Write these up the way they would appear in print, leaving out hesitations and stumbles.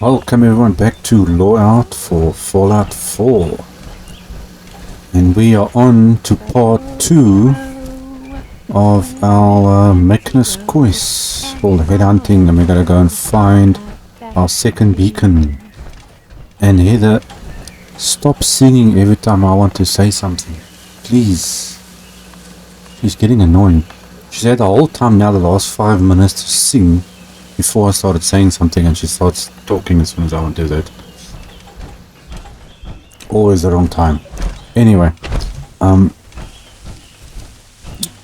Welcome everyone back to LoreOut for Fallout 4. And we are on to part 2 of our Mechanist quest called Headhunting, and we're going to go and find our second beacon. And Heather, stop singing every time I want to say something. Please. She's getting annoying. She's had the whole time now, the last 5 minutes, to sing before I started saying something, and she starts talking as soon as I want to do that. Always the wrong time. Anyway,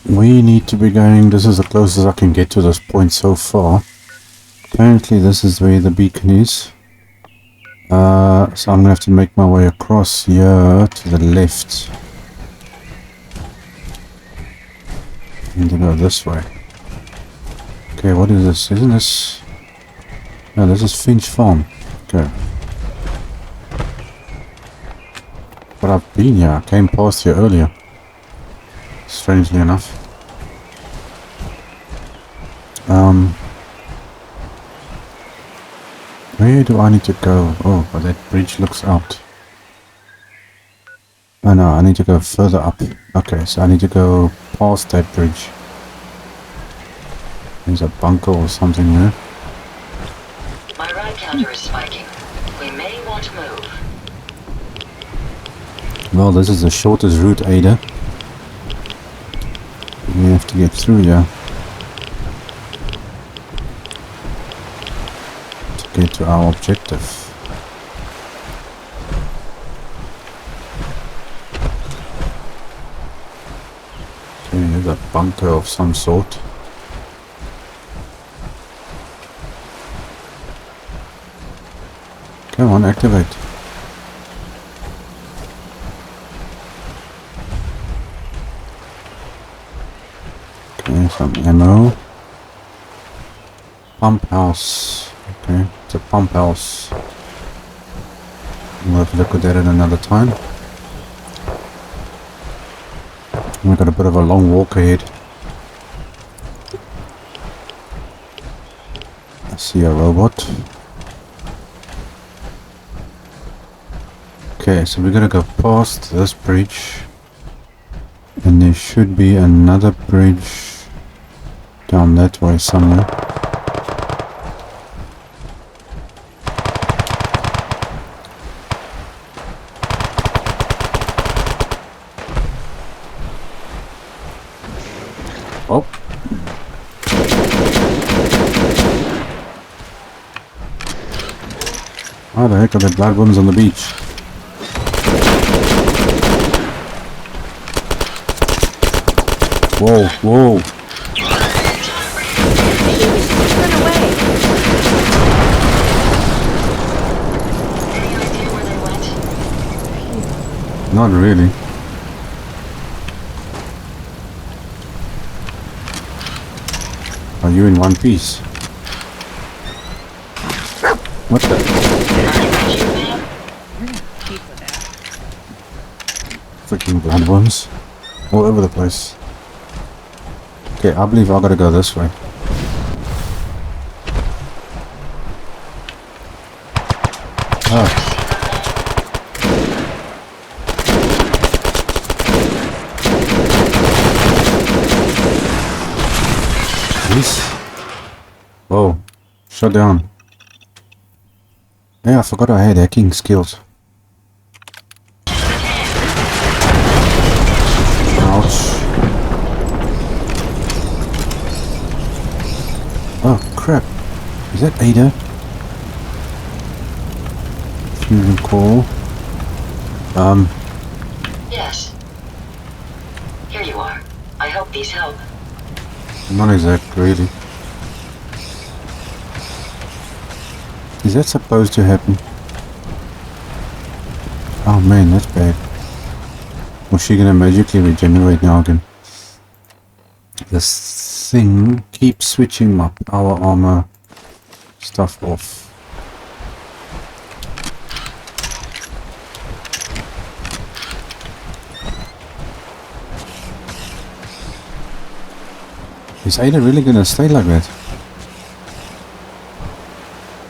we need to be going. This is the closest I can get to this point so far. Apparently this is where the beacon is. So I'm gonna have to make my way across here to the left. I need to go this way. Okay, what is this? Isn't this... No, this is Finch Farm. Okay. But I've been here. I came past here earlier. Strangely enough. Where do I need to go? Oh, but that bridge looks out. Oh no, I need to go further up. Okay, so I need to go past that bridge. There's a bunker or something there. My ride counter is spiking. We may want to move. Well, this is the shortest route, Ada. We have to get through here to get to our objective. Okay, there's a bunker of some sort. Come on, activate. Okay, some ammo. Pump house. Okay, it's a pump house. We'll have a look at that at another time. We've got a bit of a long walk ahead. I see a robot. Okay, so we're gonna go past this bridge, and there should be another bridge down that way somewhere. Oh. How the heck are the blood wounds on the beach? Whoa, whoa. Any idea where they went? Not really. Are you in one piece? What the? Freaking bloodworms. All over the place. Okay, I believe I gotta go this way. Ah. Jeez. Whoa. Shut down. Yeah, I forgot I had hacking skills. Ouch. Oh crap, is that Ada? Fusion core. Yes. Here you are. I hope these help. Not exactly, really. Is that supposed to happen? Oh man, that's bad. Was she gonna magically regenerate now again? This thing keeps switching my power armor stuff off. Is Ada really gonna stay like that?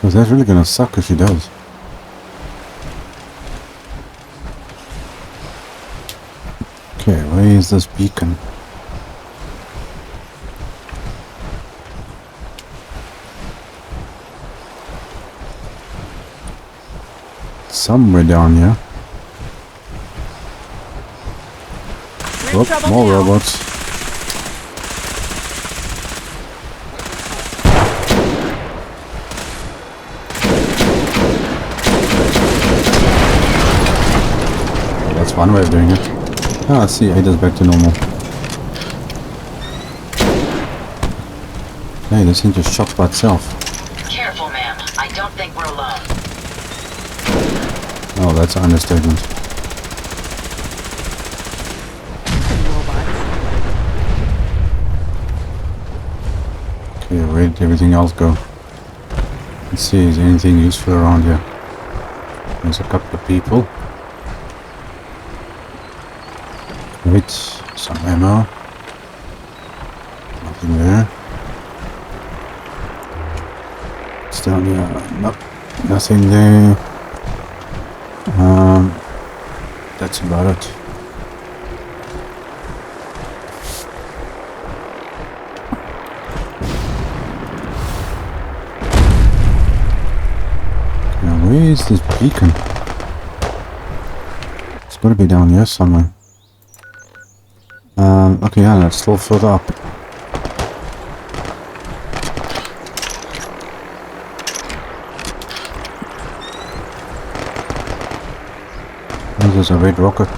With that's really gonna suck if she does. Okay, where is this beacon? Somewhere down here. Oh, more robots. That's one way of doing it. Ah, see, Ada's back to normal. Hey, this thing just shot by itself. Careful, ma'am. I don't think we're alone. Oh, that's an understatement. Okay, where did everything else go? Let's see, is there anything useful around here? There's a couple of people. Wait, some ammo. Nothing there. It's down here. Nope, nothing there. That's about it. Now, where is this beacon? It's got to be down here somewhere. Okay, yeah, let's still further up. Oh, there's a red rocket.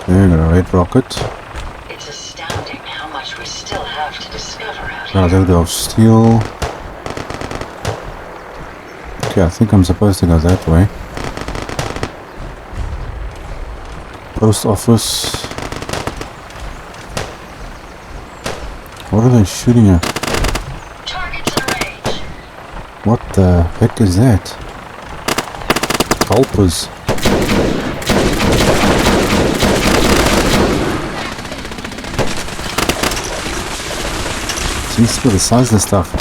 Okay, got a red rocket. It's astounding how much we still have to discover out Got a here. load of steel. Okay, I think I'm supposed to go that way. Post office. What are they shooting at? Targets in range. What the heck is that? Gulpers. Seems to be the size of the stuff.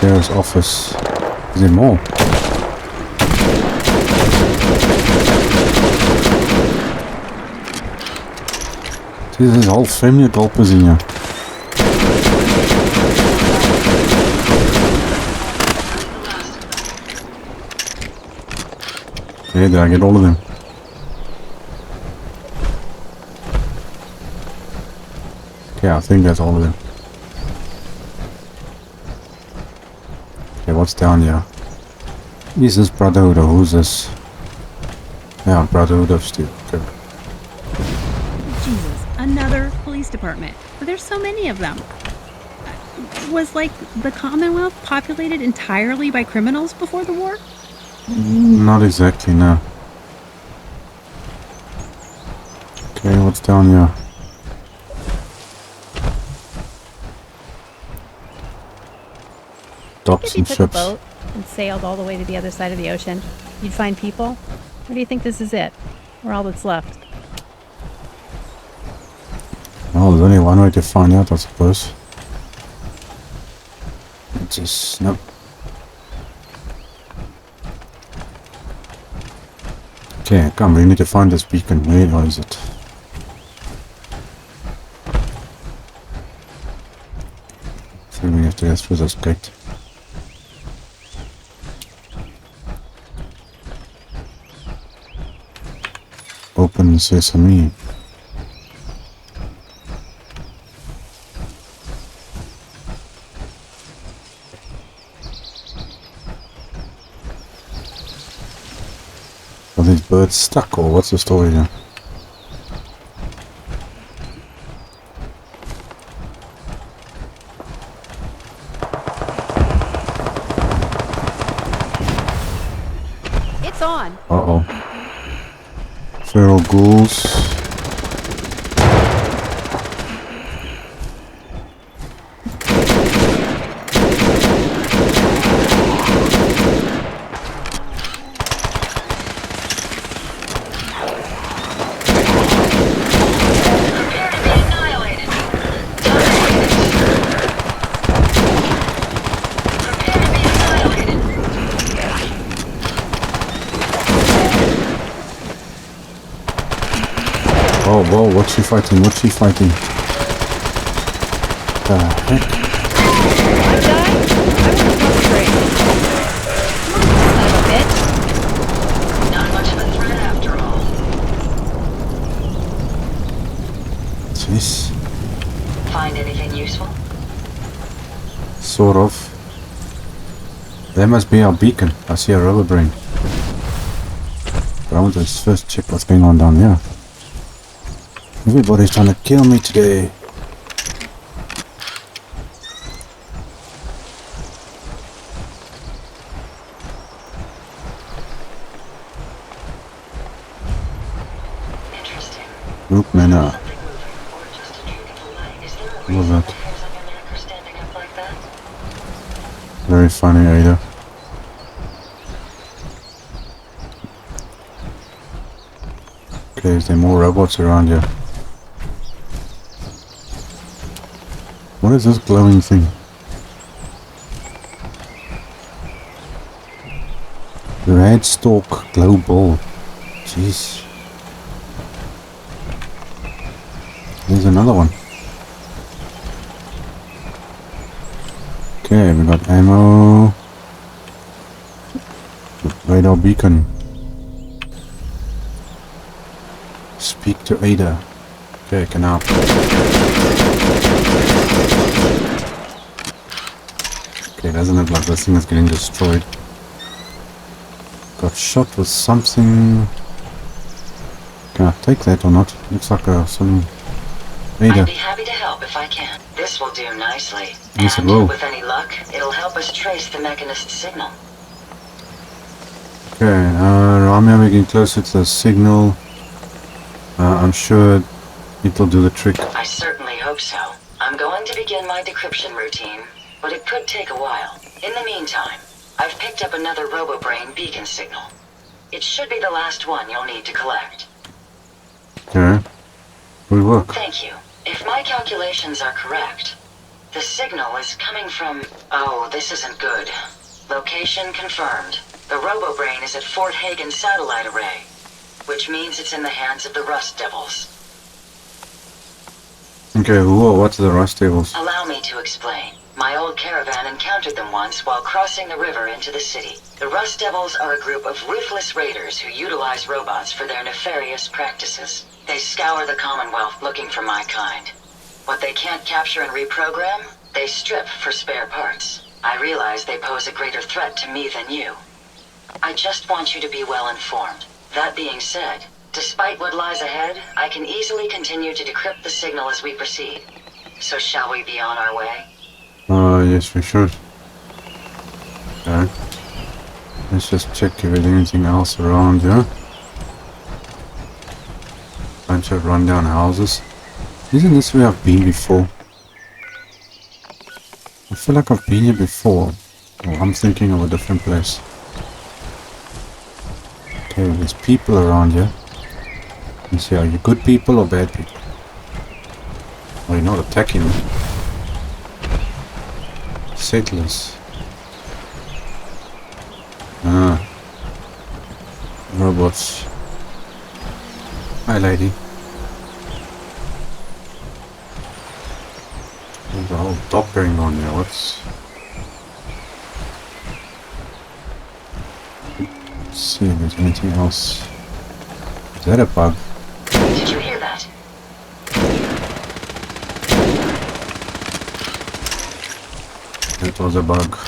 There's office. Is there more? See, there's a whole family of gulpers in here. Okay, did I get all of them? Okay, I think that's all of them. Okay, what's down here? Is this Brotherhood or who's this? Yeah, Brotherhood of Steel. Okay. Jesus, another police department. There's so many of them. Was, like, the Commonwealth populated entirely by criminals before the war? Not exactly, no. Okay, what's down here? Docks If you and took a ships. boat and sailed all the way to the other side of the ocean, you'd find people? Or do you think this is it? Or all that's left? Well, there's only one way to find out, I suppose. It's just... nope. Okay, come, we need to find this beacon. Where is it? So we have to go through this gate. Open sesame. Are these birds stuck or what's the story here? It's on! Uh-oh. Feral ghouls. Oh, whoa, what's she fighting? What's she fighting? The heck? I died? I want to celebrate. Come on, son of a bitch. Not much of a threat after all. Jeez. Find anything useful? Sort of. There must be our beacon. I see a rubber brain. But I want to first check what's going on down here. Everybody's trying to kill me today. Interesting. Group manner. Something moving, or just a beautiful light. Is there a Love reason that. the hairs on your neck are standing up like that? Very funny, Ada. Okay, is there more robots around here? What is this glowing thing? Red stalk glow ball. Jeez. There's another one. Okay, we got ammo. Radar beacon. Speak to Ada. Okay, canal. Okay, doesn't look like this thing is getting destroyed. Got shot with something. Can I take that or not? Looks like some Ada. I'd be happy to help if I can. This will do nicely. Yes, it And will. with any luck, it'll help us trace the Mechanist signal. Okay, Ramya, we're getting closer to the signal. I'm sure it'll do the trick. I certainly hope so. I'm going to begin my decryption routine, but it could take a while. In the meantime, I've picked up another RoboBrain beacon signal. It should be the last one you'll need to collect. Okay, good work. Thank you. If my calculations are correct, the signal is coming from... Oh, this isn't good. Location confirmed. The RoboBrain is at Fort Hagen Satellite Array, which means it's in the hands of the Rust Devils. Okay, whoa, what's the Rust Devils? Allow me to explain. My old caravan encountered them once while crossing the river into the city. The Rust Devils are a group of ruthless raiders who utilize robots for their nefarious practices. They scour the Commonwealth looking for my kind. What they can't capture and reprogram, they strip for spare parts. I realize they pose a greater threat to me than you. I just want you to be well informed. That being said, despite what lies ahead, I can easily continue to decrypt the signal as we proceed. So shall we be on our way? Yes, we should. Okay. Let's just check if there's anything else around here. Bunch of rundown houses. Isn't this where I've been before? I feel like I've been here before. Oh, I'm thinking of a different place. Okay, there's people around here. Let's see, are you good people or bad people? Oh, you're not attacking me. Settlers. Ah. Robots. Hi, lady. There's a whole dock going on here. What's... Let's see if there's anything else. Is that a bug? Did you hear that? That was a bug.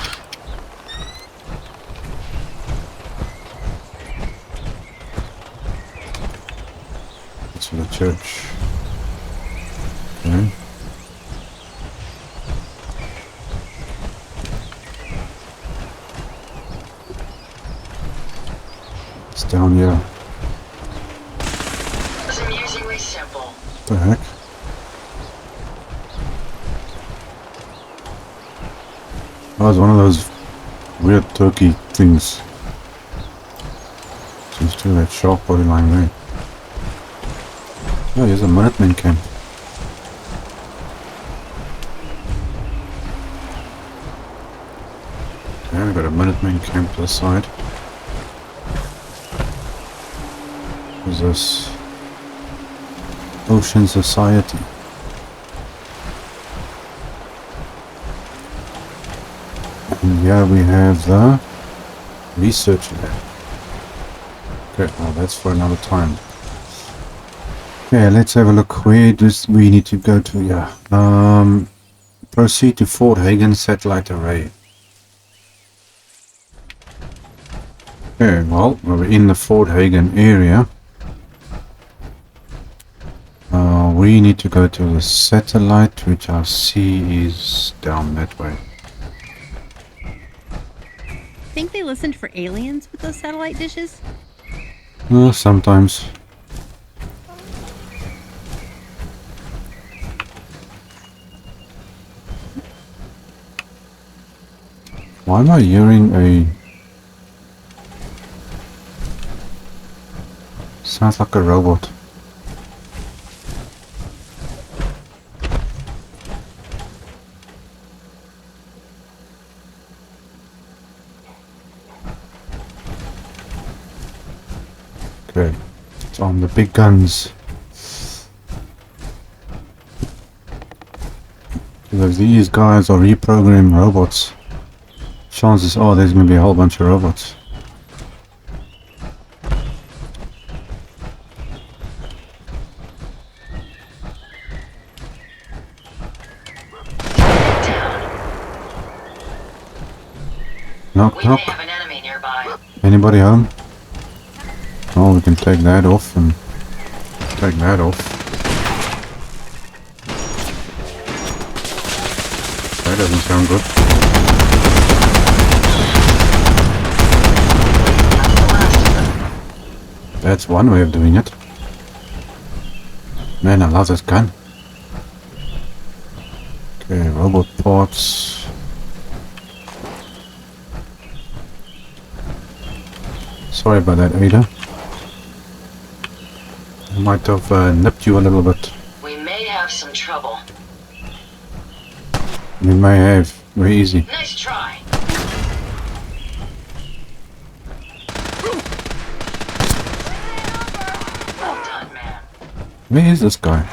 It's for the church. Okay. It's down here. It was amusingly simple. What the heck? Oh, it's one of those weird turkey things. Seems to that sharp body lying there. Oh, here's a Minutemen camp. Okay, we got a Minutemen camp to the side. What's this? Ocean Society. And here we have the research lab. Okay, well that's for another time. Okay, let's have a look. Where does we need to go to? Yeah. Proceed to Fort Hagen Satellite Array. Okay, well, we're in the Fort Hagen area. We need to go to the satellite, which I see is down that way. Think they listened for aliens with those satellite dishes? Sometimes. Why am I hearing a... Sounds like a robot. Okay, it's on the big guns. Because these guys are reprogrammed robots. Chances are there's going to be a whole bunch of robots. Knock, We may knock. have an enemy nearby. Anybody home? Oh, we can take that off and take that off. That doesn't sound good. That's one way of doing it. Man, I love this gun. Okay, robot parts. Sorry about that, Ada. I might have nipped you a little bit. We may have some trouble. We may have. Very easy. Nice try. Well done, man. Where is this guy?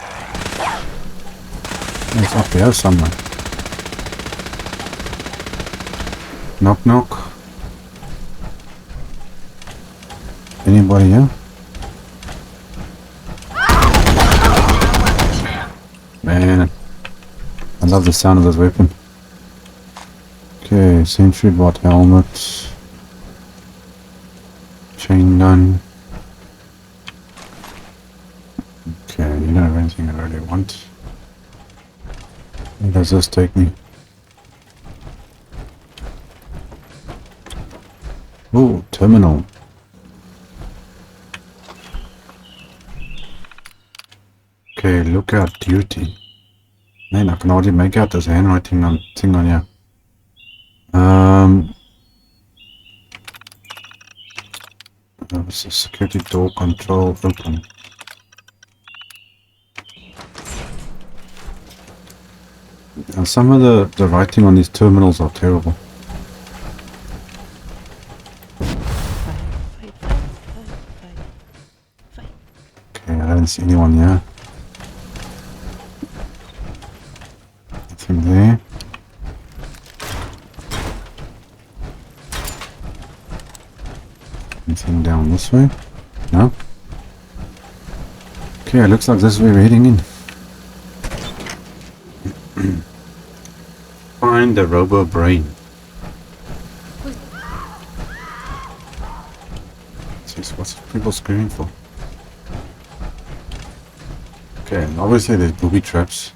He's up here somewhere. Knock knock. Anybody here? Man, I love the sound of this weapon. Okay, sentry bot helmet. Chain gun. Okay, you don't have anything I really want. Where does this take me? Oh, terminal. Okay, lookout duty. Man, I can already make out this handwriting on thing on here. It's a security door control open. And some of the writing on these terminals are terrible. Okay, I don't see anyone here. Nothing there. Anything down this way? No? Okay, looks like this is where we're heading in. Find the robo brain. Jeez, what's people screaming for? Okay, and obviously there's booby traps.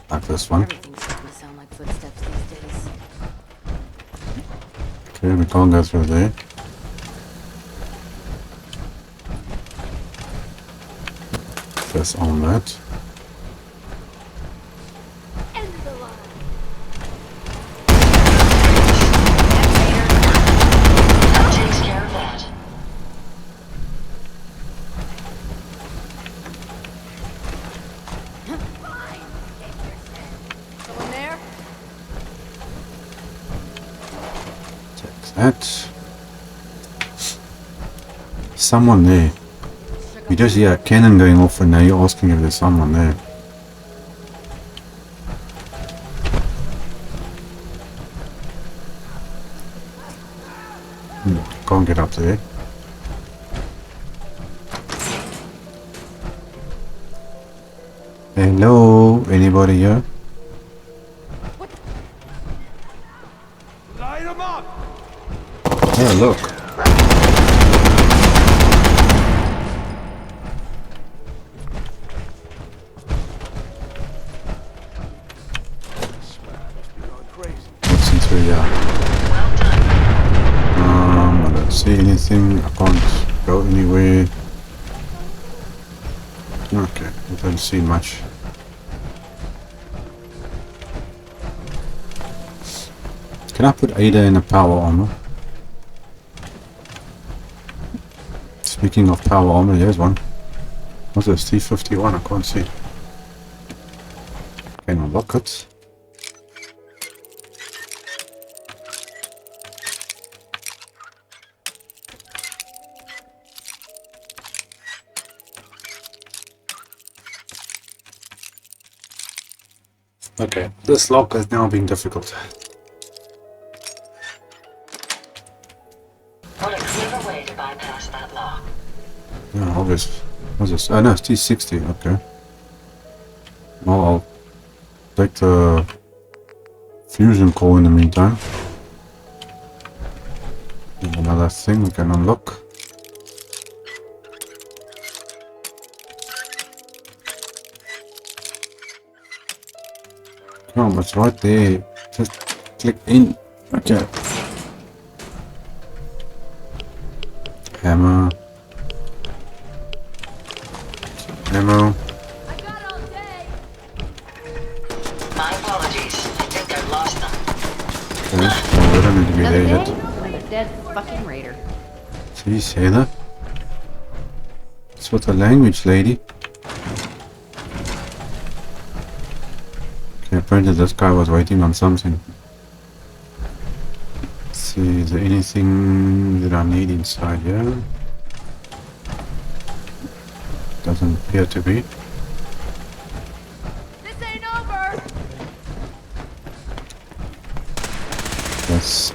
Like this one. Everything's starting to sound like footsteps these days. Okay, we can't go through there. Press on that. That takes care of that. Someone there? Takes that. Someone there. You just hear a cannon going off and now you're asking if there's someone there. Can't get up there. Hello? Anybody here? Light 'em up! Oh, look. What's into here? Well done. I don't see anything. I can't go anywhere. Okay, I don't see much. Can I put Ada in a power armor? Speaking of power armor, here's one. What's this? T51? I can't see. Can I unlock it? Okay, this lock is now being difficult. What a clever way to bypass that lock. Yeah, obvious. What's this? Oh no, it's T60, okay. Well, I'll take the fusion core in the meantime. And another thing we can unlock. Oh, it's right there. Just click in. Okay. Hammer. Ammo. My apologies. I think I've lost them. Okay. Well, we don't need to be there yet. Another dead fucking raider. Jeez, Heather. What's with the language, lady? Okay, apparently this guy was waiting on something. Let's see, is there anything that I need inside here? Doesn't appear to be. This ain't over! Yes.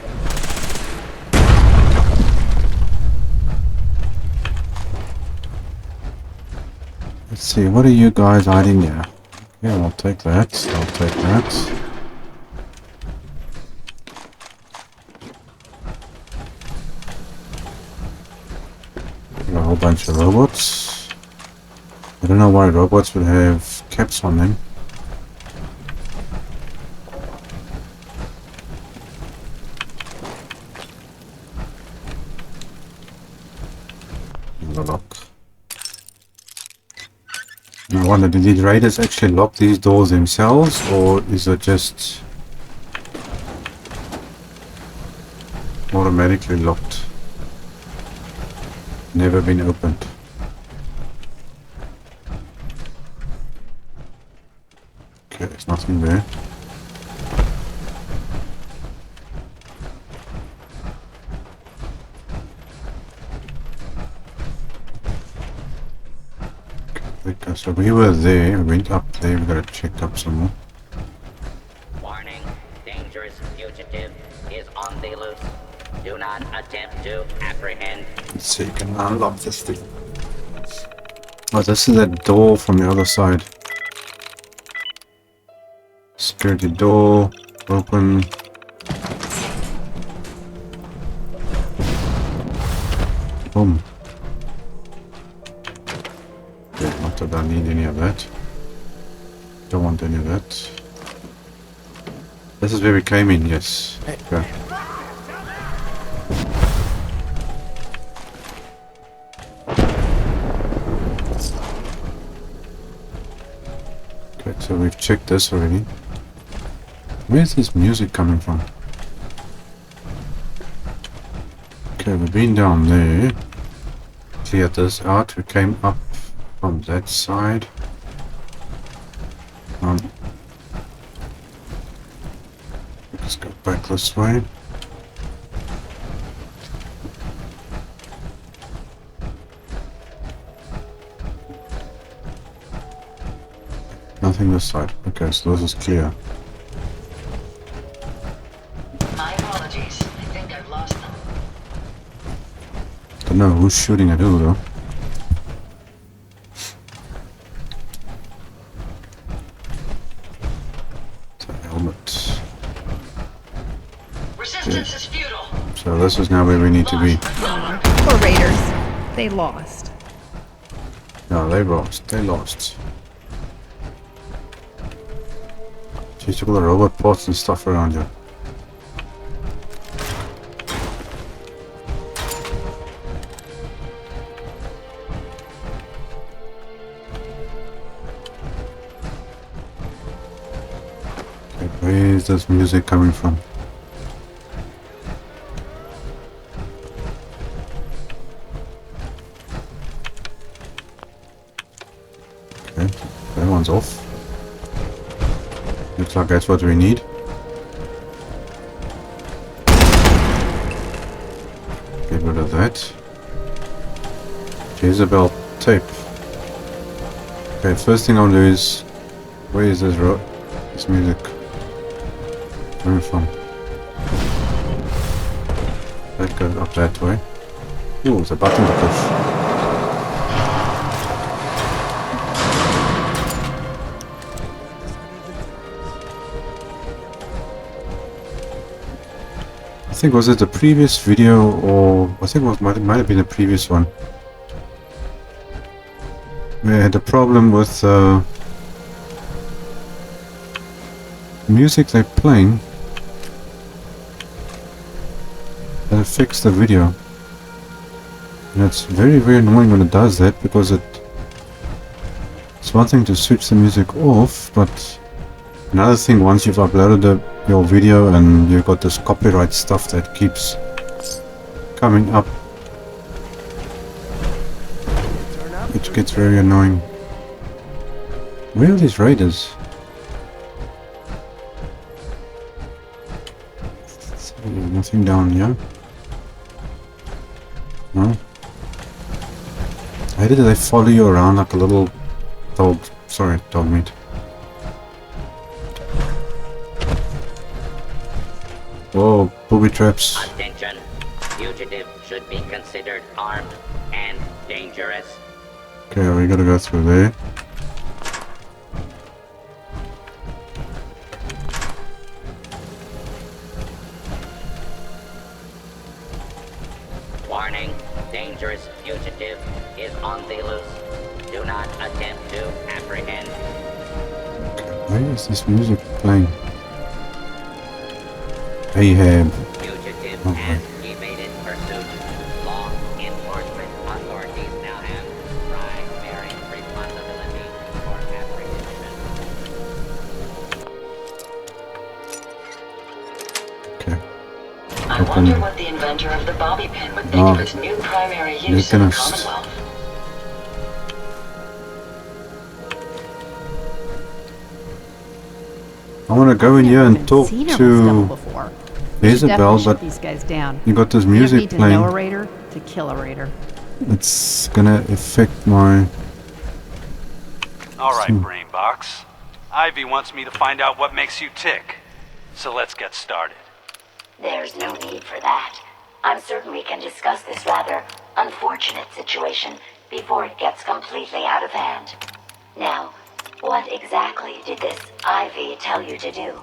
Let's see, what are you guys hiding here? Yeah, I'll take that. I'll take that. Got a whole bunch of robots. I don't know why robots would have caps on them. The lock. I wonder, did these raiders actually lock these doors themselves, or is it just automatically locked? Never been opened. Okay, there's nothing there. Okay, so we were there, we went up there, we gotta check up some more. Warning, dangerous fugitive is on the loose. Do not attempt to apprehend. Let's see, can I unlock this thing? Oh, this is that door from the other side. Security door, open. Boom. Okay, not that I need any of that. Don't want any of that. This is where we came in, yes. Okay. Okay, so we've checked this already. Where's this music coming from? Okay, we've been down there. Cleared this out. We came up from that side. Let's go back this way. Nothing this side. Okay, so this is clear. My apologies. I think I've lost them. Don't know who's shooting at who though. The helmet. Resistance is futile. So this is now where we need to be. Poor Raiders. They lost. No, they lost. They lost. She's took all the robot parts and stuff around here. Okay, where is this music coming from? Okay, that one's off. Looks like that's what we need. Get rid of that. Jezebel tape. Okay, first thing I'll do is, where is this music coming from? That goes up that way. Ooh, it's a button to push. I think was it the previous video, or I think it might have been the previous one. We had a problem with music they're playing that affects the video, and it's very, very annoying when it does that, because it's one thing to switch the music off, but another thing once you've uploaded your video and you've got this copyright stuff that keeps coming up, it gets very annoying. Where are these raiders? Nothing down here. No? Why did they follow you around like a little dog? Sorry, dog meat. Whoa, booby traps. Attention. Fugitive should be considered armed and dangerous. Okay, we gotta go through there. Warning. Dangerous fugitive is on the loose. Do not attempt to apprehend. Why is this music playing? Ahab. Fugitive Oh, has evaded pursuit. Law enforcement authorities now have primary responsibility for apprehension. Okay. I wonder what the inventor of the bobby pin would think of its new primary use in the Mechanist. Commonwealth. I want to go in here and talk to Isabel, but these guys down. you got this You don't music need to know a playing. raider to kill a raider. It's gonna affect my... All right, Brainbox. Ivy wants me to find out what makes you tick. So let's get started. There's no need for that. I'm certain we can discuss this rather unfortunate situation before it gets completely out of hand. Now, what exactly did this Ivy tell you to do?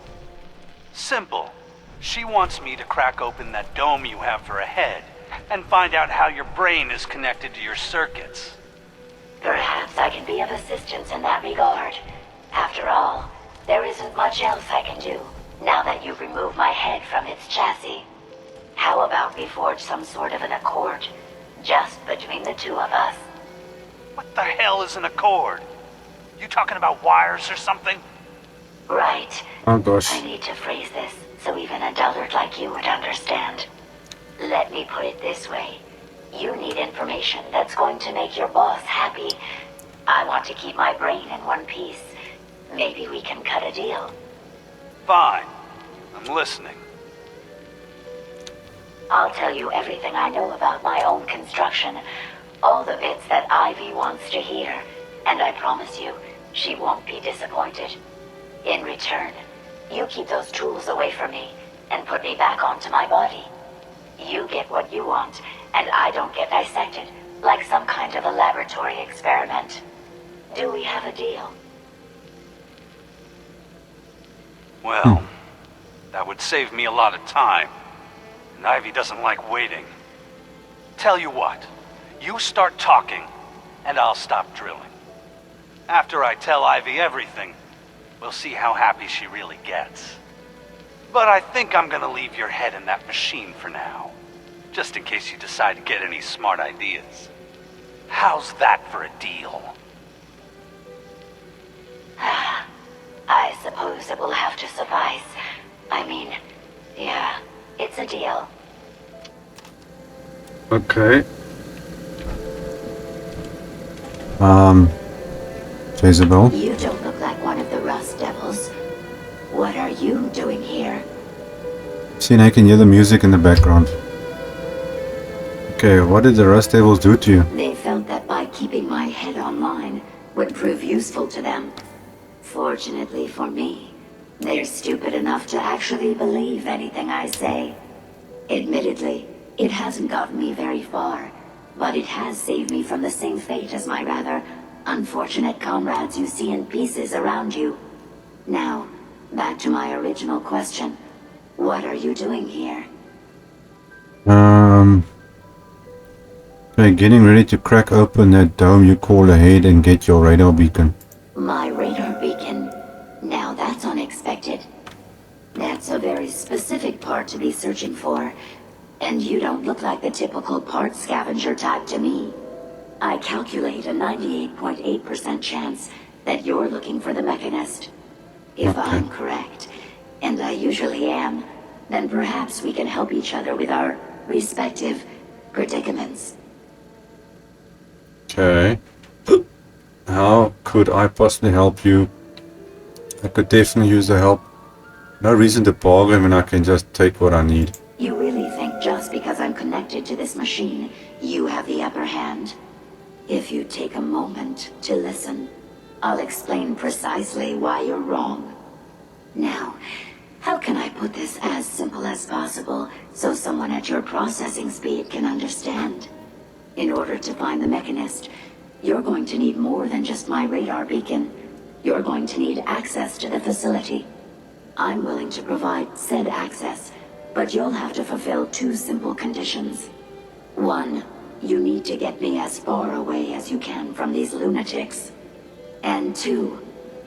Simple. She wants me to crack open that dome you have for a head and find out how your brain is connected to your circuits. Perhaps I can be of assistance in that regard. After all, there isn't much else I can do now that you've removed my head from its chassis. How about we forge some sort of an accord, just between the two of us? What the hell is an accord? You talking about wires or something? Right. Oh gosh. I need to phrase this so even a dullard like you would understand. Let me put it this way. You need information that's going to make your boss happy. I want to keep my brain in one piece. Maybe we can cut a deal. Fine. I'm listening. I'll tell you everything I know about my own construction. All the bits that Ivy wants to hear. And I promise you, she won't be disappointed. In return, you keep those tools away from me and put me back onto my body. You get what you want, and I don't get dissected like some kind of a laboratory experiment. Do we have a deal? Well, that would save me a lot of time. And Ivy doesn't like waiting. Tell you what, you start talking, and I'll stop drilling. After I tell Ivy everything, we'll see how happy she really gets. But I think I'm gonna leave your head in that machine for now, just in case you decide to get any smart ideas. How's that for a deal? I suppose it will have to suffice. I mean, yeah, it's a deal. Okay. Jezebel. You don't look like one of the Rust Devils. What are you doing here? See, I can hear the music in the background. Okay, what did the Rust Devils do to you? They felt that by keeping my head online would prove useful to them. Fortunately for me, they're stupid enough to actually believe anything I say. Admittedly, it hasn't gotten me very far, but it has saved me from the same fate as my rather unfortunate comrades you see in pieces around you. Now, back to my original question. What are you doing here? Okay, getting ready to crack open that dome you call a head and get your radar beacon. My radar beacon? Now that's unexpected. That's a very specific part to be searching for. And you don't look like the typical part scavenger type to me. I calculate a 98.8% chance that you're looking for the Mechanist. If I'm correct, and I usually am, then perhaps we can help each other with our respective predicaments. Okay. How could I possibly help you? I could definitely use the help. No reason to bargain when I can just take what I need. You really think just because I'm connected to this machine, you have the upper hand? If you take a moment to listen, I'll explain precisely why you're wrong. Now, how can I put this as simple as possible so someone at your processing speed can understand? In order to find the Mechanist, you're going to need more than just my radar beacon. You're going to need access to the facility. I'm willing to provide said access, but you'll have to fulfill two simple conditions. One, you need to get me as far away as you can from these lunatics. And two,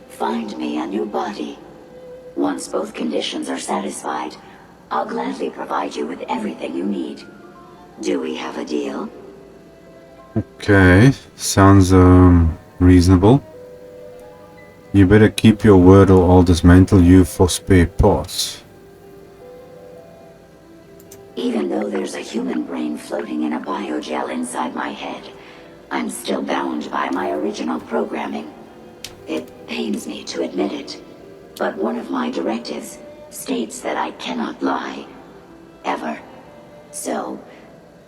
find me a new body. Once both conditions are satisfied, I'll gladly provide you with everything you need. Do we have a deal? Okay, sounds reasonable. You better keep your word or I'll dismantle you for spare parts. Even though there's a human brain floating in a biogel inside my head, I'm still bound by my original programming. It pains me to admit it, but one of my directives states that I cannot lie. Ever. So,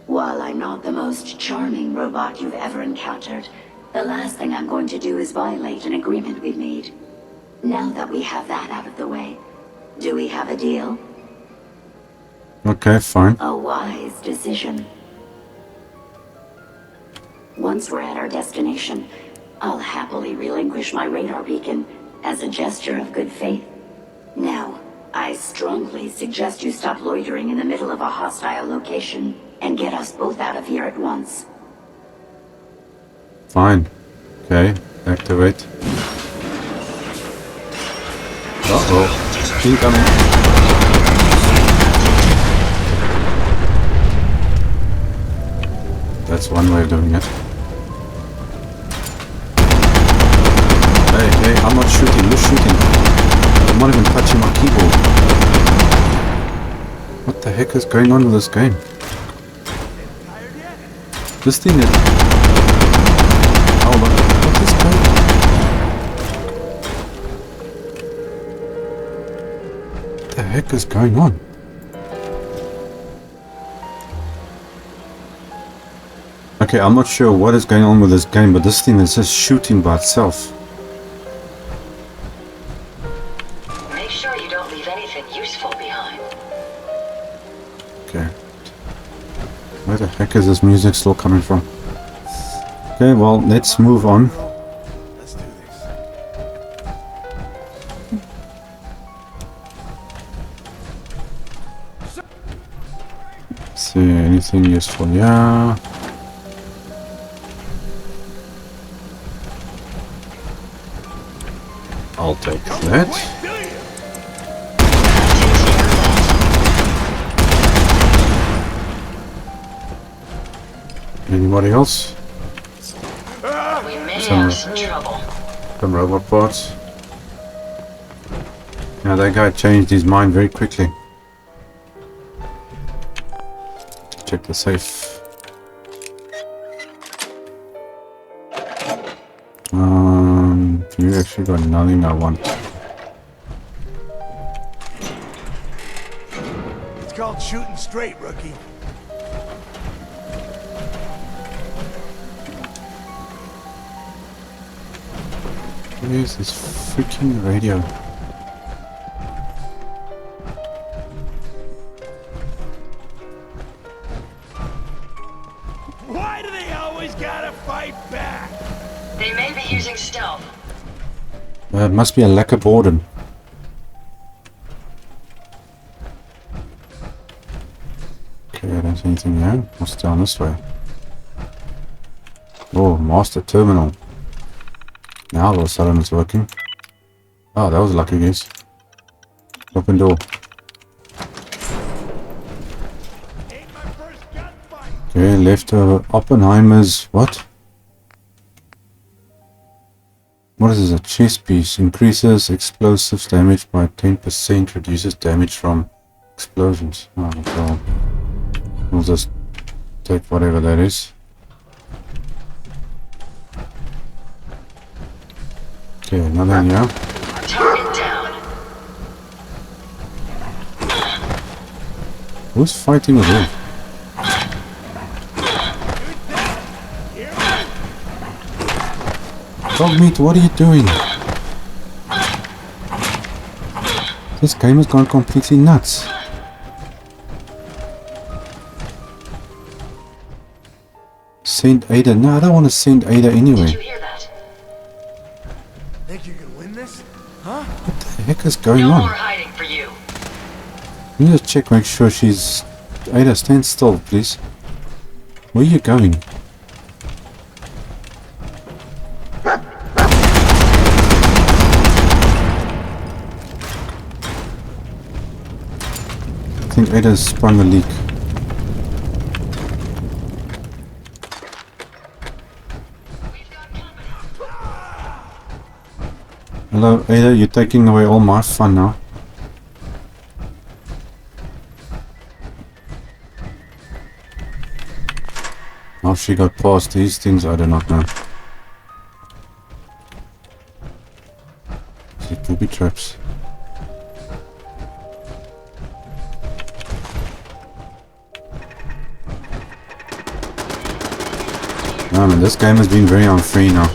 while I'm not the most charming robot you've ever encountered, the last thing I'm going to do is violate an agreement we've made. Now that we have that out of the way, do we have a deal? Okay, fine. A wise decision. Once we're at our destination, I'll happily relinquish my radar beacon as a gesture of good faith. Now, I strongly suggest you stop loitering in the middle of a hostile location and get us both out of here at once. Fine. Okay, activate. Uh-oh. Incoming. That's one way of doing it. Hey, I'm not shooting, you're shooting. I'm not even touching my keyboard. What the heck is going on with this game? This thing is... Hold on. What is going on? What the heck is going on? Okay, I'm not sure what is going on with this game, but this thing is just shooting by itself. Where the heck is this music still coming from? Okay, well, let's move on. Let's do this. See, anything useful? Yeah. I'll take that. Anybody else? We may have some trouble. Some robot parts. Yeah, that guy changed his mind very quickly. Check the safe. You actually got nothing I want. It's called shooting straight, rookie. Where is this freaking radio? Why do they always gotta fight back? They may be using stealth. It must be a lack of boredom. Okay, I don't see anything here. What's down this way? Oh, master terminal. Now all of a sudden it's working. Oh, that was a lucky guess. Open door. Ain't my first gunfight. Okay, leftover Oppenheimer's. What? What is this? A chess piece. Increases explosives damage by 10%. Reduces damage from explosions. Oh, well. We'll just take whatever that is. Okay, another here. Target down. Who's fighting with who? Dogmeat, what are you doing? This game has gone completely nuts. Send Ada. No, I don't want to send Ada Did you anyway. hear that? Think you can win this? Huh? What the heck is going No on? more hiding for you. Let me just check, make sure she's... Ada, stand still, please. Where are you going? I think Ada's sprung a leak. Hello, Ada, you're taking away all my fun now. How she got past these things, I do not know. Is it booby traps? No, man, this game has been very unfair now.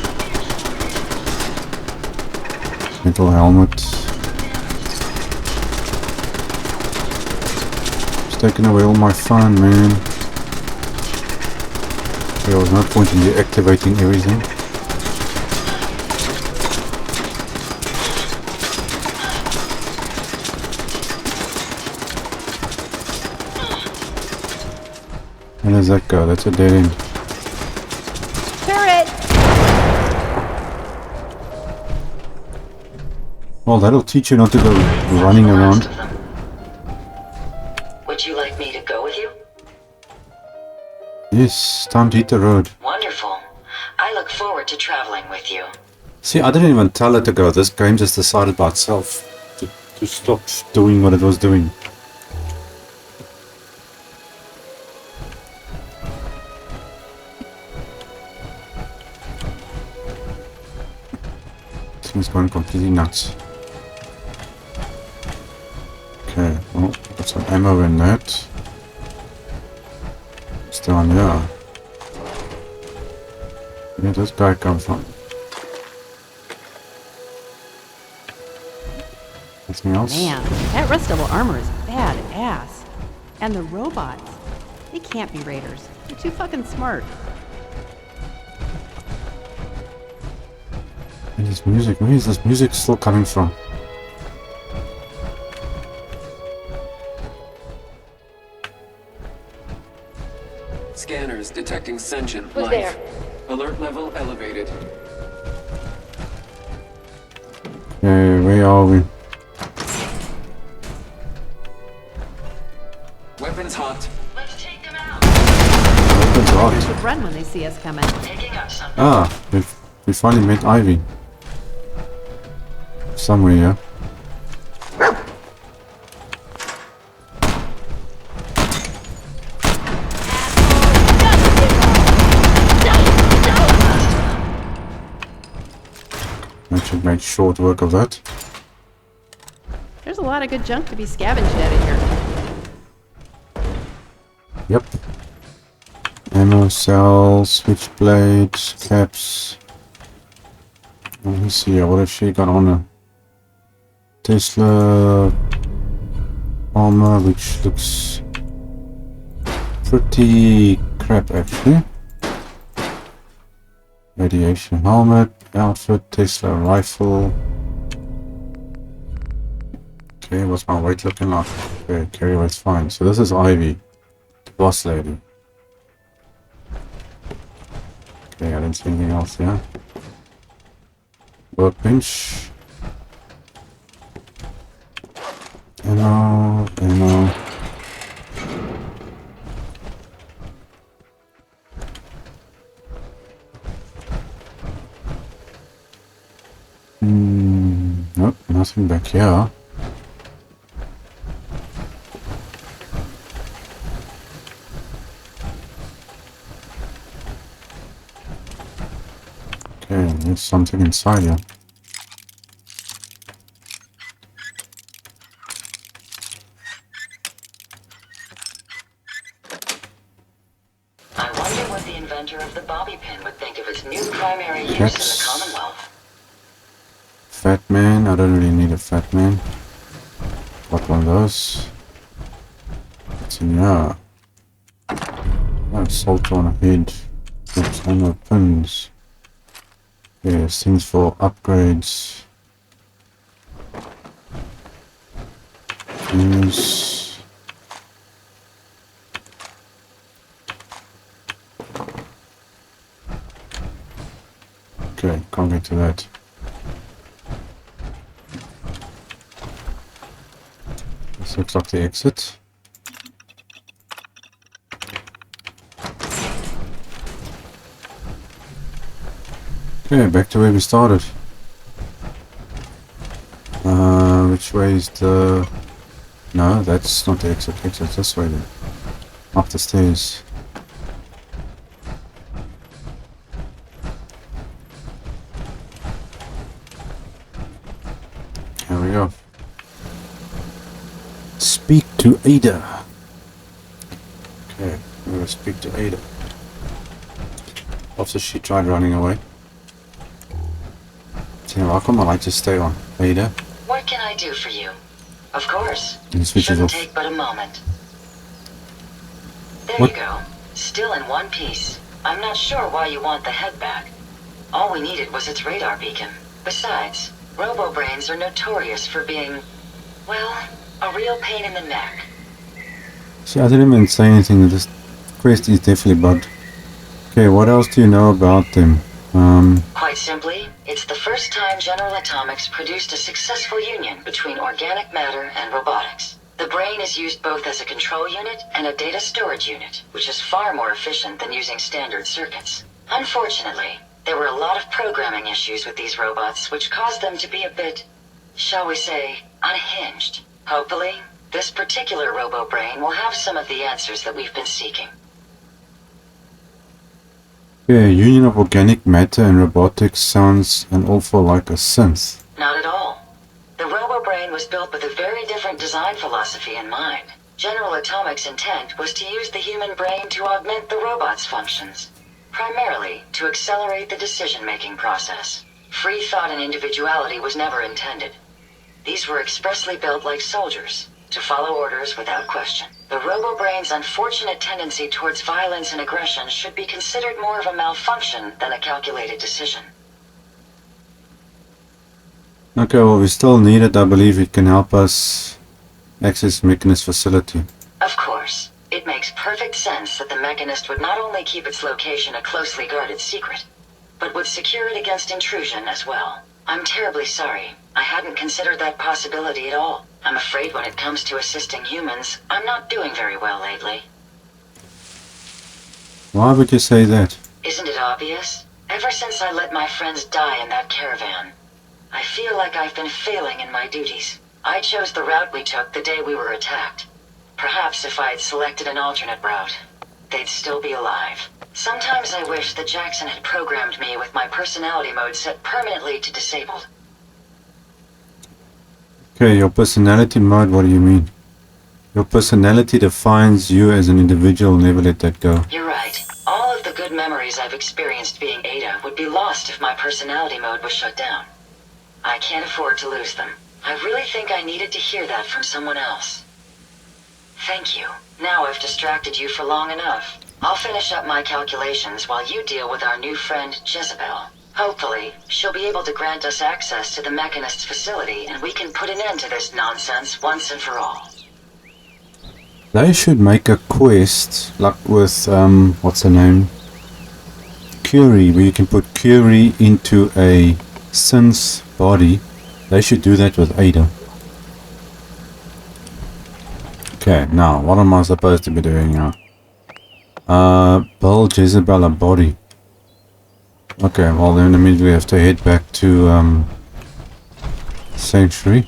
Metal helmet. It's taking away all my fun, man. There was no point in deactivating everything. Where does that go? That's a dead end. Turret! Well, that'll teach you not to go running around. Would you like me to go with you? Yes, time to hit the road. Wonderful. I look forward to traveling with you. See, I didn't even tell her to go. This game just decided by itself to stop doing what it was doing. This thing's going completely nuts. Okay, well, got some ammo in that. It's down here. Where did this guy come from? Anything else? Man, that rust double armor is badass. And the robots, they can't be raiders. You're too fucking smart. And this music, where is this music still coming from? Scanners detecting sentient Who's life. there? Alert level elevated. Okay, where are we? Weapons hot. Let's take them out. Weapons They hot. should run when they see us coming. Picking up something. Ah, we finally met Ivy. Somewhere here. I should make short work of that. There's a lot of good junk to be scavenged out of here. Yep. Ammo cells, switchblades, caps. Let me see here, what has she got on her? Tesla armor, which looks pretty crap actually. Radiation helmet, outfit, Tesla rifle. Okay, what's my weight looking like? Okay, carry weight's fine. So this is Ivy, the boss lady. Okay, I didn't see anything else here. Workbench. Ammo. Nope, nothing back here. Okay, there's something inside here. I wonder what the inventor of the bobby pin would think of its new primary use in the Caps. Commonwealth. Fat man, I don't really need a fat man. Got one of those. What's in here? Oh, salt on a head. Oops, ammo pins. Yes, things for upgrades. Fuse. Okay, can't get to that. This looks like the exit. Okay, back to where we started. Which way is the... No, that's not the exit. Exit's this way then. Up the stairs. Here we go. Speak to Ada. Okay, I'm gonna speak to Ada. After she tried running away. Yeah, why can't my light just stay on? Ada? What can I do for you? Of course. And switches Shouldn't off. take but a moment. There What? you go. Still in one piece. I'm not sure why you want the head back. All we needed was its radar beacon. Besides, robo-brains are notorious for being, well, a real pain in the neck. See, I didn't even say anything. This quest is definitely bugged. Okay, what else do you know about them? Quite simply, it's the first time General Atomics produced a successful union between organic matter and robotics. The brain is used both as a control unit and a data storage unit, which is far more efficient than using standard circuits. Unfortunately, there were a lot of programming issues with these robots, which caused them to be a bit, shall we say, unhinged. Hopefully, this particular robo-brain will have some of the answers that we've been seeking. Yeah, union of organic matter and robotics sounds an awful like a synth. Not at all. The robo-brain was built with a very different design philosophy in mind. General Atomics' intent was to use the human brain to augment the robot's functions, primarily to accelerate the decision-making process. Free thought and individuality was never intended. These were expressly built like soldiers, to follow orders without question. The Robo-Brain's unfortunate tendency towards violence and aggression should be considered more of a malfunction than a calculated decision. Okay, well, we still need it. I believe it can help us access Mechanist facility. Of course. It makes perfect sense that the Mechanist would not only keep its location a closely guarded secret, but would secure it against intrusion as well. I'm terribly sorry. I hadn't considered that possibility at all. I'm afraid when it comes to assisting humans, I'm not doing very well lately. Why would you say that? Isn't it obvious? Ever since I let my friends die in that caravan, I feel like I've been failing in my duties. I chose the route we took the day we were attacked. Perhaps if I had selected an alternate route, they'd still be alive. Sometimes I wish that Jackson had programmed me with my personality mode set permanently to disabled. Okay, your personality mode, what do you mean? Your personality defines you as an individual, never let that go. You're right. All of the good memories I've experienced being Ada would be lost if my personality mode was shut down. I can't afford to lose them. I really think I needed to hear that from someone else. Thank you. Now I've distracted you for long enough. I'll finish up my calculations while you deal with our new friend, Jezebel. Hopefully, she'll be able to grant us access to the Mechanist's facility and we can put an end to this nonsense once and for all. They should make a quest, like with, what's her name? Curie, where you can put Curie into a synth's body. They should do that with Ada. Okay, now, what am I supposed to be doing now? Build Jezebel a body. Okay, well then immediately we have to head back to, Sanctuary.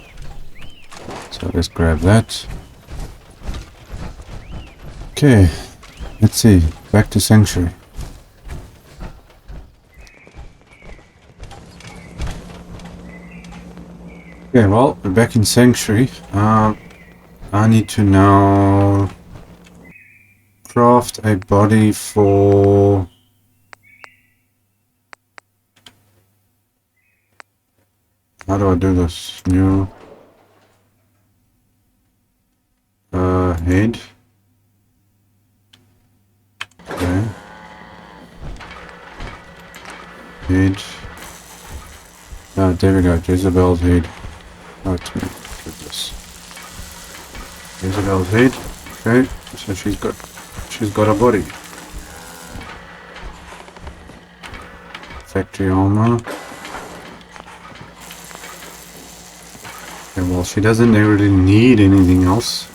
So let's grab that. Okay, let's see, back to Sanctuary. Okay, well, we're back in Sanctuary. I need to now craft a body for... How do I do this? New... head. Okay. Head. Oh, there we go. Jezebel's head. Oh, to me. Goodness. Jezebel's head. Okay. So she's got a body. Factory armor. Okay, well, she doesn't really need anything else.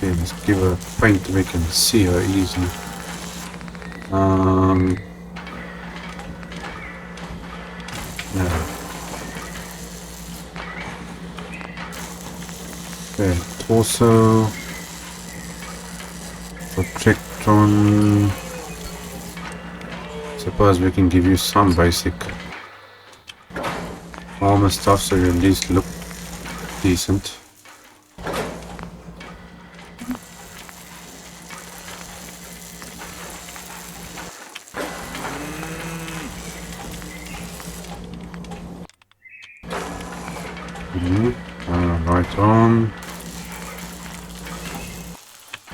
Let's give her a paint we can see her easily. No. Okay, torso. Protectron. Suppose we can give you some basic armor stuff so you at least look decent. Right on.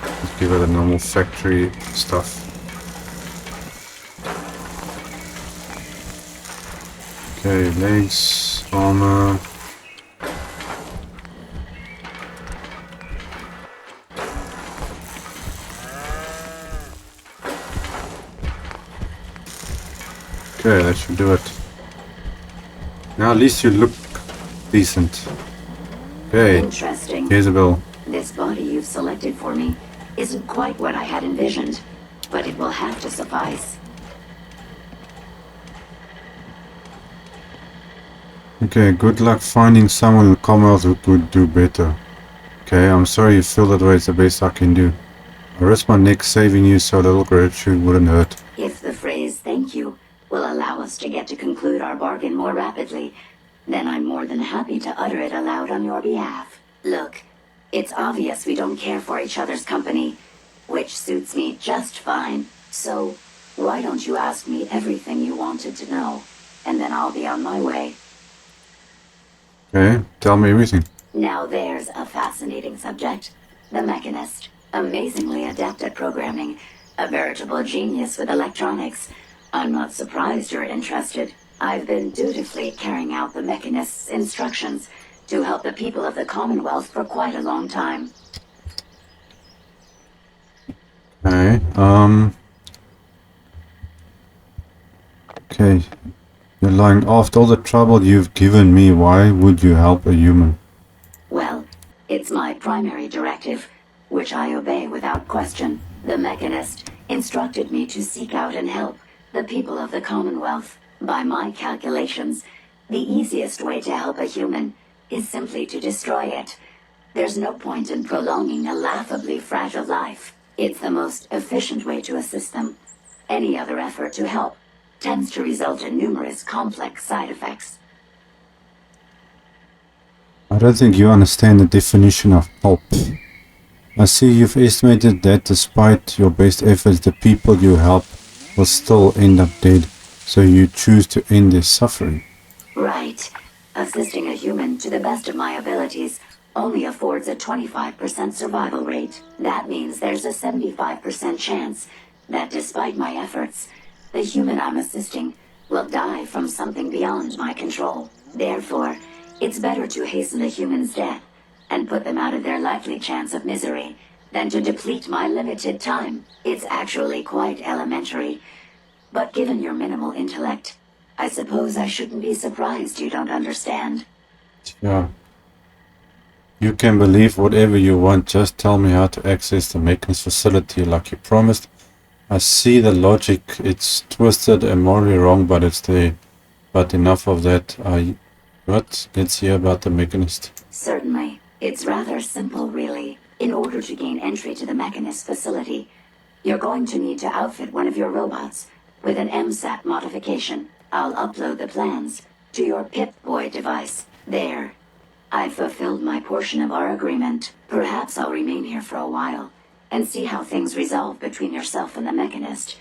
Let's give her the normal factory stuff. Okay, legs, armor. Okay, that should do it. Now at least you look decent. Okay. Interesting. Jezebel. This body you've selected for me isn't quite what I had envisioned, but it will have to suffice. Okay, good luck finding someone in the Commonwealth who could do better. Okay, I'm sorry you feel that way, it's the best I can do. I risk my neck saving you so a little gratitude wouldn't hurt. If the phrase thank you will allow us to get to conclude our bargain more rapidly, then I'm more than happy to utter it aloud on your behalf. Look, it's obvious we don't care for each other's company, which suits me just fine. So, why don't you ask me everything you wanted to know, and then I'll be on my way. Okay, tell me everything. Now there's a fascinating subject. The Mechanist. Amazingly adept at programming. A veritable genius with electronics. I'm not surprised you're interested. I've been dutifully carrying out the Mechanist's instructions to help the people of the Commonwealth for quite a long time. Okay, okay. You're lying. After all the trouble you've given me, why would you help a human? Well, it's my primary directive, which I obey without question. The Mechanist instructed me to seek out and help the people of the Commonwealth. By my calculations, the easiest way to help a human is simply to destroy it. There's no point in prolonging a laughably fragile life. It's the most efficient way to assist them. Any other effort to help tends to result in numerous complex side effects. I don't think you understand the definition of help. I see you've estimated that despite your best efforts, the people you help will still end up dead, so you choose to end their suffering. Right. Assisting a human to the best of my abilities only affords a 25% survival rate. That means there's a 75% chance that despite my efforts, the human I'm assisting will die from something beyond my control. Therefore, it's better to hasten the human's death and put them out of their likely chance of misery than to deplete my limited time. It's actually quite elementary. But given your minimal intellect, I suppose I shouldn't be surprised you don't understand. Yeah. You can believe whatever you want, just tell me how to access the Mechanist facility like you promised. I see the logic, it's twisted and morally wrong, but it's there. But enough of that. Let's hear about the Mechanist. Certainly. It's rather simple, really. In order to gain entry to the Mechanist facility, you're going to need to outfit one of your robots with an MSAT modification. I'll upload the plans to your Pip-Boy device. There. I've fulfilled my portion of our agreement. Perhaps I'll remain here for a while and see how things resolve between yourself and the Mechanist.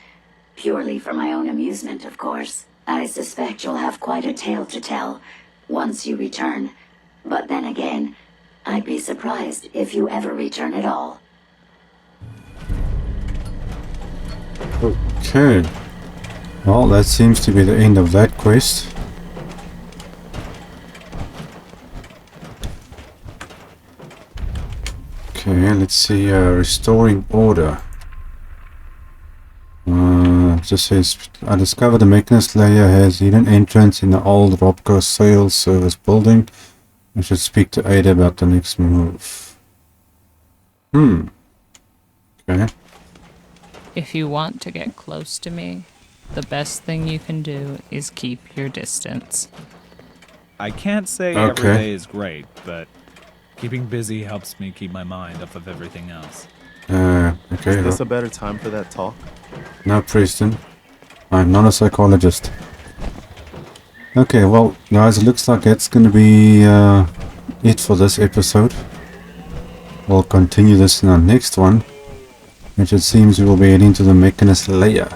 Purely for my own amusement, of course. I suspect you'll have quite a tale to tell once you return. But then again, I'd be surprised if you ever return at all. Okay. Well, that seems to be the end of that quest. Okay, let's see, restoring order. Just says, I discovered the Mechanist layer has hidden entrance in the old Robco sales service building. I should speak to Ada about the next move. Okay. If you want to get close to me, the best thing you can do is keep your distance. I can't say every day is great, but keeping busy helps me keep my mind off of everything else. Okay. Is this a better time for that talk? No, Preston. I'm not a psychologist. Okay, well, guys, it looks like that's going to be it for this episode. We'll continue this in our next one, which it seems we will be heading to the Mechanist layer.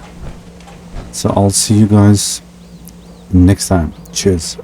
So I'll see you guys next time. Cheers.